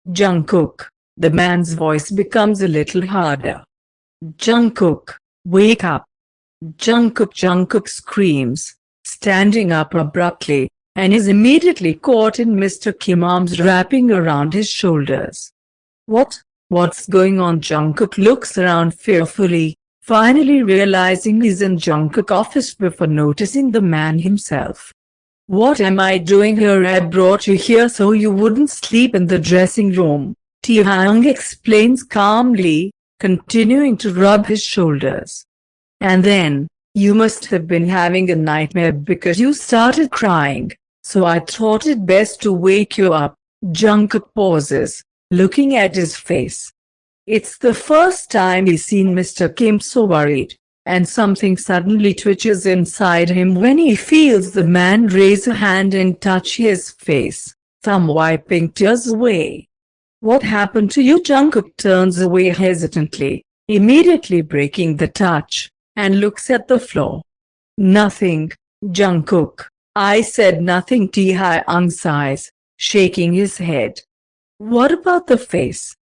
Jungkook. The man's voice becomes a little harder. Jungkook, wake up. Jungkook screams, standing up abruptly, and is immediately caught in Mr. Kim's arms wrapping around his shoulders. What's going on? Jungkook looks around fearfully, finally realizing he's in Jungkook's office before noticing the man himself. What am I doing here? I brought you here so you wouldn't sleep in the dressing room, Taehyung explains calmly, continuing to rub his shoulders. And then, you must have been having a nightmare because you started crying, so I thought it best to wake you up. Jungkook pauses, looking at his face. It's the first time he's seen Mr. Kim so worried, and something suddenly twitches inside him when he feels the man raise a hand and touch his face, thumb wiping tears away. What happened to you? Jungkook turns away hesitantly, immediately breaking the touch, and looks at the floor. Nothing, Jungkook. I said nothing. Taehyung sighs, shaking his head. What about the face?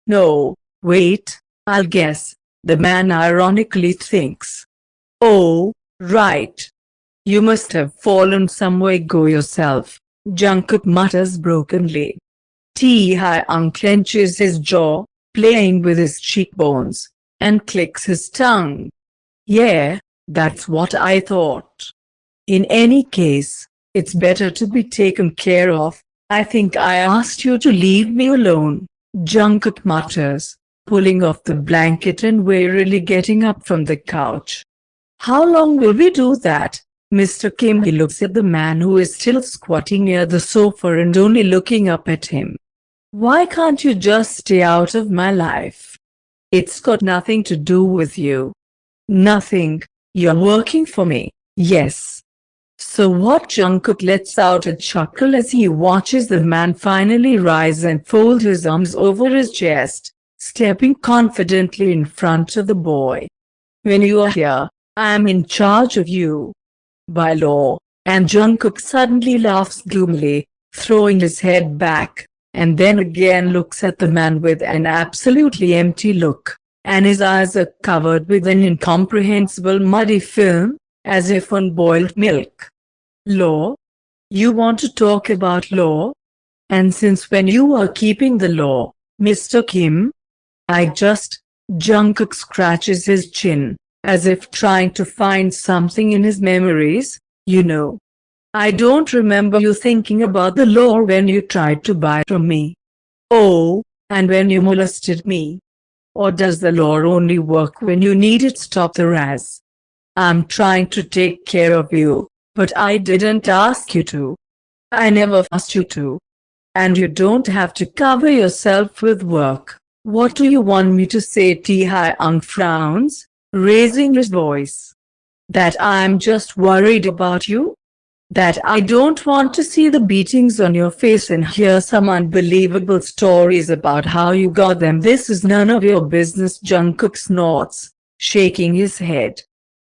No, wait, I'll guess, the man ironically thinks. Oh, right. You must have fallen somewhere. Go yourself, Jungkook mutters brokenly. Taehyung clenches his jaw, playing with his cheekbones, and clicks his tongue. Yeah, that's what I thought. In any case, it's better to be taken care of. I think I asked you to leave me alone, Jungkook mutters, pulling off the blanket and wearily getting up from the couch. How long will we do that, Mr. Kim? He looks at the man who is still squatting near the sofa and only looking up at him. Why can't you just stay out of my life? It's got nothing to do with you. Nothing. You're working for me, yes. So what? Jungkook lets out a chuckle as he watches the man finally rise and fold his arms over his chest, stepping confidently in front of the boy. When you are here, I am in charge of you. By law. And Jungkook suddenly laughs gloomily, throwing his head back, and then again looks at the man with an absolutely empty look, and his eyes are covered with an incomprehensible muddy film, as if on boiled milk. Law? You want to talk about law? And since when you are keeping the law, Mr. Kim? Jungkook scratches his chin, as if trying to find something in his memories. I don't remember you thinking about the law when you tried to buy from me. Oh, and when you molested me. Or does the law only work when you need it? Stop the razz. I'm trying to take care of you, but I didn't ask you to. I never asked you to. And you don't have to cover yourself with work. What do you want me to say? Taehyung frowns, raising his voice. That I'm just worried about you? That I don't want to see the beatings on your face and hear some unbelievable stories about how you got them. This is none of your business. Jungkook snorts, shaking his head.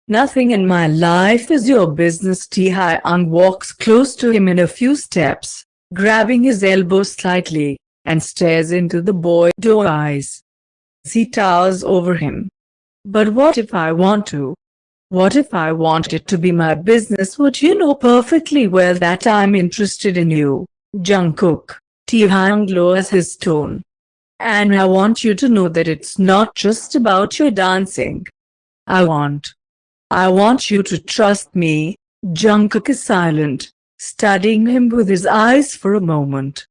Nothing in my life is your business. Taehyung walks close to him in a few steps, grabbing his elbow slightly, and stares into the boy's eyes. He towers over him. But what if I want to? What if I want it to be my business? Would you know perfectly well that I'm interested in you, Jungkook? Taehyung lowers his tone. And I want you to know that it's not just about your dancing. I want you to trust me. Jungkook is silent, studying him with his eyes for a moment.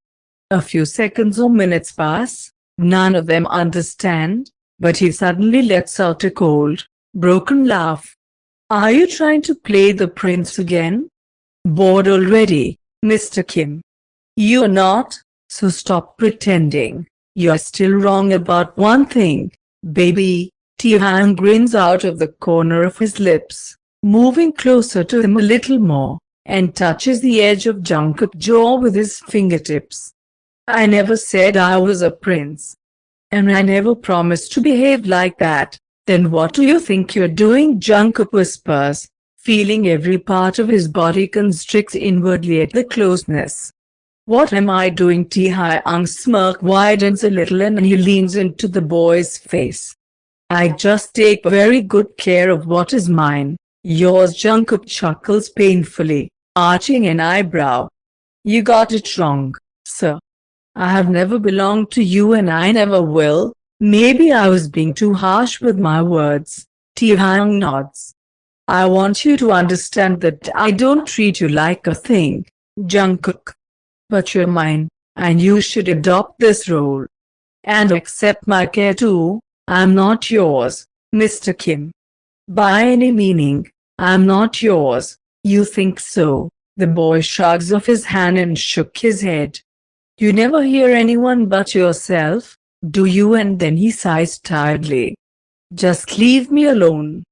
A few seconds or minutes pass, none of them understand, but he suddenly lets out a cold, broken laugh. Are you trying to play the prince again? Bored already, Mr. Kim? You're not, so stop pretending. You're still wrong about one thing, baby. Taehyung grins out of the corner of his lips, moving closer to him a little more, and touches the edge of Jungkook's jaw with his fingertips. I never said I was a prince. And I never promised to behave like that. Then what do you think you're doing? Jungkook whispers, feeling every part of his body constrict inwardly at the closeness. What am I doing? Taehyung's smirk widens a little and he leans into the boy's face. I just take very good care of what is mine. Yours. Jungkook chuckles painfully, arching an eyebrow. You got it wrong, sir. I have never belonged to you and I never will. Maybe I was being too harsh with my words. Taehyung nods. I want you to understand that I don't treat you like a thing, Jungkook. But you're mine, and you should adopt this role. And accept my care too. I'm not yours, Mr. Kim. By any meaning, I'm not yours. You think so? The boy shrugs off his hand and shook his head. You never hear anyone but yourself, do you? And then he sighs tiredly. Just leave me alone.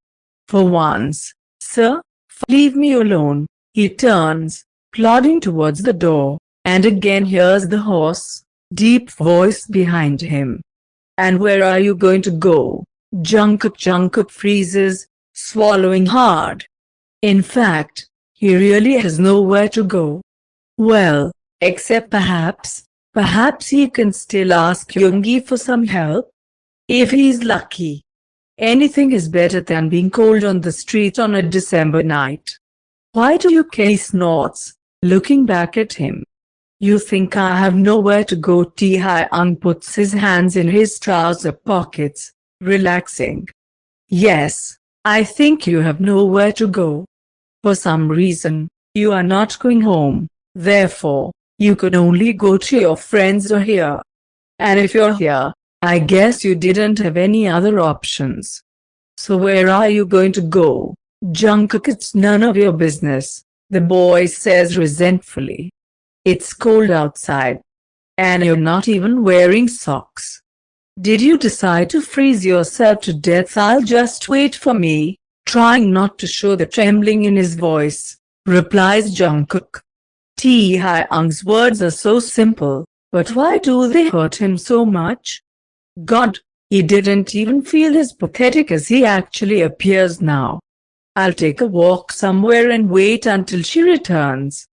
For once, sir, leave me alone. He turns, plodding towards the door, and again hears the hoarse, deep voice behind him. And where are you going to go? Jungkook freezes, swallowing hard. In fact, he really has nowhere to go. Well, except perhaps he can still ask Yoongi for some help. If he's lucky. Anything is better than being cold on the street on a December night. Why do you care? He snorts, looking back at him. You think I have nowhere to go? Taehyung puts his hands in his trouser pockets, relaxing. Yes, I think you have nowhere to go. For some reason, you are not going home, therefore, you could only go to your friends or here. And if you're here, I guess you didn't have any other options. So where are you going to go? Jungkook, it's none of your business, the boy says resentfully. It's cold outside. And you're not even wearing socks. Did you decide to freeze yourself to death? I'll just wait for me, trying not to show the trembling in his voice, replies Jungkook. Taehyung's words are so simple, but why do they hurt him so much? God, he didn't even feel as pathetic as he actually appears now. I'll take a walk somewhere and wait until she returns.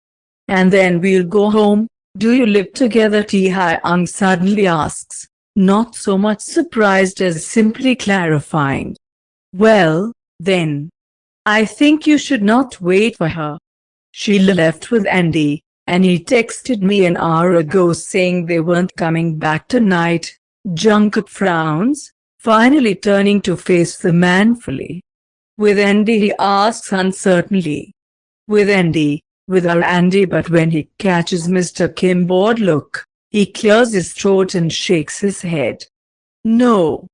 And then we'll go home. Do you live together? Taehyung suddenly asks, not so much surprised as simply clarifying. Well, then. I think you should not wait for her. She left with Andy, and he texted me an hour ago saying they weren't coming back tonight. Jungkook frowns, finally turning to face the man fully. With Andy? He asks uncertainly. With Andy. With our Andy. But when he catches Mr. Kim's bored look, he clears his throat and shakes his head. No.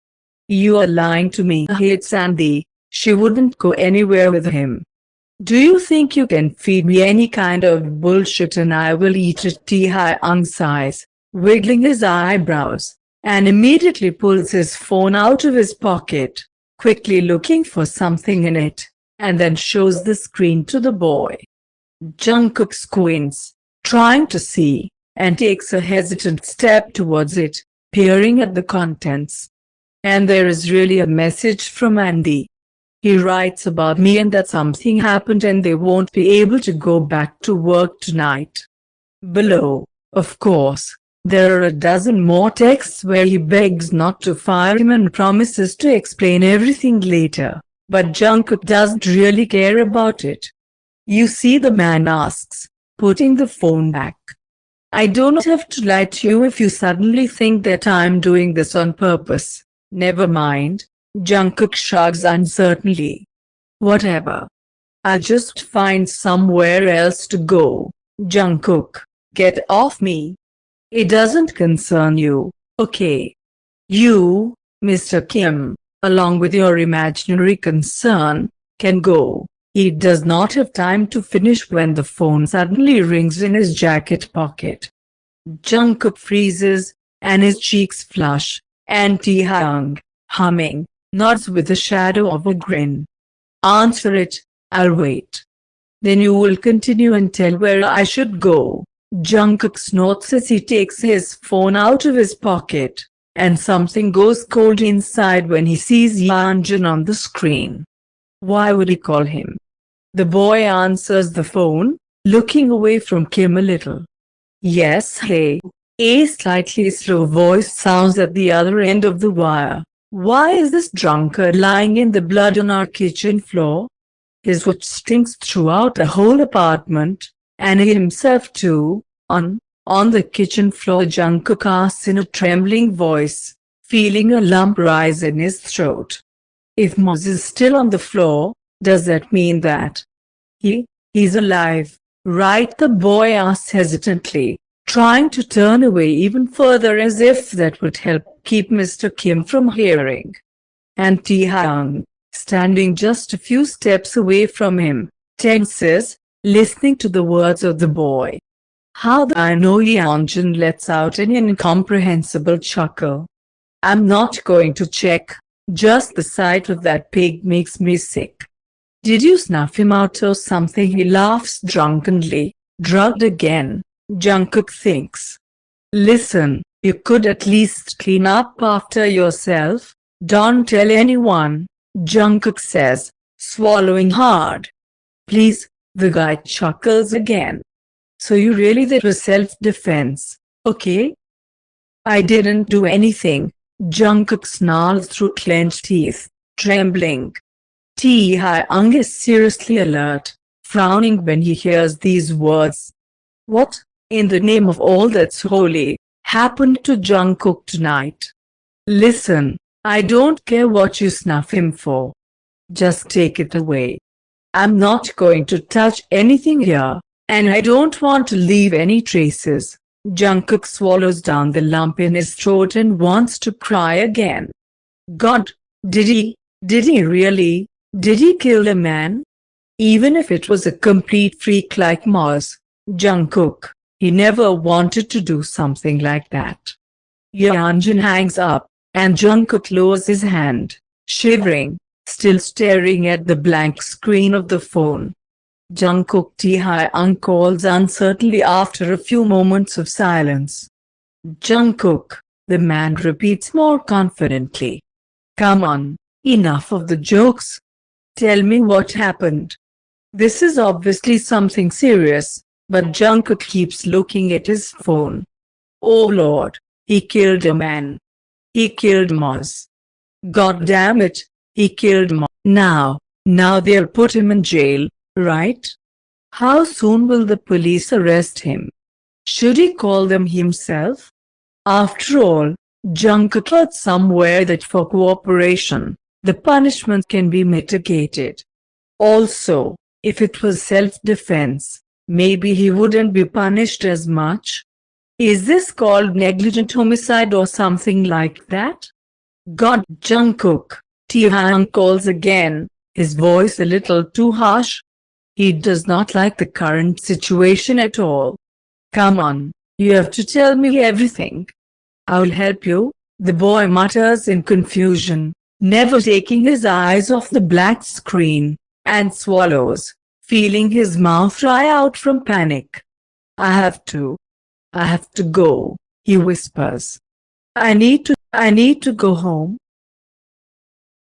You are lying to me. He hates Andy. She wouldn't go anywhere with him. Do you think you can feed me any kind of bullshit and I will eat it? Taehyung sighs, wiggling his eyebrows, and immediately pulls his phone out of his pocket, quickly looking for something in it, and then shows the screen to the boy. Jungkook squints, trying to see, and takes a hesitant step towards it, peering at the contents. And there is really a message from Andy. He writes about me and that something happened and they won't be able to go back to work tonight. Below, of course, there are a dozen more texts where he begs not to fire him and promises to explain everything later, but Jungkook doesn't really care about it. You see, the man asks, putting the phone back. I don't have to lie to you if you suddenly think that I'm doing this on purpose. Never mind. Jungkook shrugs uncertainly. Whatever. I'll just find somewhere else to go. Jungkook, get off me. It doesn't concern you, okay? You, Mr. Kim, along with your imaginary concern, can go. He does not have time to finish when the phone suddenly rings in his jacket pocket. Jungkook freezes, and his cheeks flush, and Taehyung, humming, nods with the shadow of a grin. Answer it, I'll wait. Then you will continue and tell where I should go. Jungkook snorts as he takes his phone out of his pocket, and something goes cold inside when he sees Yeonjun on the screen. Why would he call him? The boy answers the phone, looking away from Kim a little. Yes, hey. A slightly slow voice sounds at the other end of the wire. Why is this drunkard lying in the blood on our kitchen floor? His watch stinks throughout the whole apartment, and he himself too. On the kitchen floor, Jungkook asks in a trembling voice, feeling a lump rise in his throat. If Moz is still on the floor, does that mean that he's alive, right? The boy asks hesitantly, trying to turn away even further as if that would help keep Mr. Kim from hearing. And Taehyung, standing just a few steps away from him, tenses, listening to the words of the boy. How the I know Yeonjun lets out an incomprehensible chuckle. I'm not going to check, just the sight of that pig makes me sick. Did you snuff him out or something? He laughs drunkenly. Drugged again, Jungkook thinks. Listen, you could at least clean up after yourself. Don't tell anyone, Jungkook says, swallowing hard. Please, the guy chuckles again. So you really did was self-defense, okay? I didn't do anything, Jungkook snarls through clenched teeth, trembling. Taehyung is seriously alert, frowning when he hears these words. What, in the name of all that's holy, happened to Jungkook tonight? Listen, I don't care what you snuff him for. Just take it away. I'm not going to touch anything here, and I don't want to leave any traces. Jungkook swallows down the lump in his throat and wants to cry again. God, did he really? Did he kill a man? Even if it was a complete freak like Mars, Jungkook, he never wanted to do something like that. Yeonjun hangs up, and Jungkook lowers his hand, shivering, still staring at the blank screen of the phone. Jungkook Taehyung calls uncertainly after a few moments of silence. Jungkook, the man repeats more confidently. Come on, enough of the jokes. Tell me what happened. This is obviously something serious, but Jungkook keeps looking at his phone. Oh Lord, he killed a man. He killed Moz. God damn it, he killed Moz. Now they'll put him in jail, right? How soon will the police arrest him? Should he call them himself? After all, Jungkook heard somewhere that for cooperation, the punishment can be mitigated. Also, if it was self-defense, maybe he wouldn't be punished as much. Is this called negligent homicide or something like that? God, Jungkook, Taehyung calls again, his voice a little too harsh. He does not like the current situation at all. Come on, you have to tell me everything. I'll help you, the boy mutters in confusion, never taking his eyes off the black screen, and swallows, feeling his mouth dry out from panic. I have to go, he whispers. I need to go home.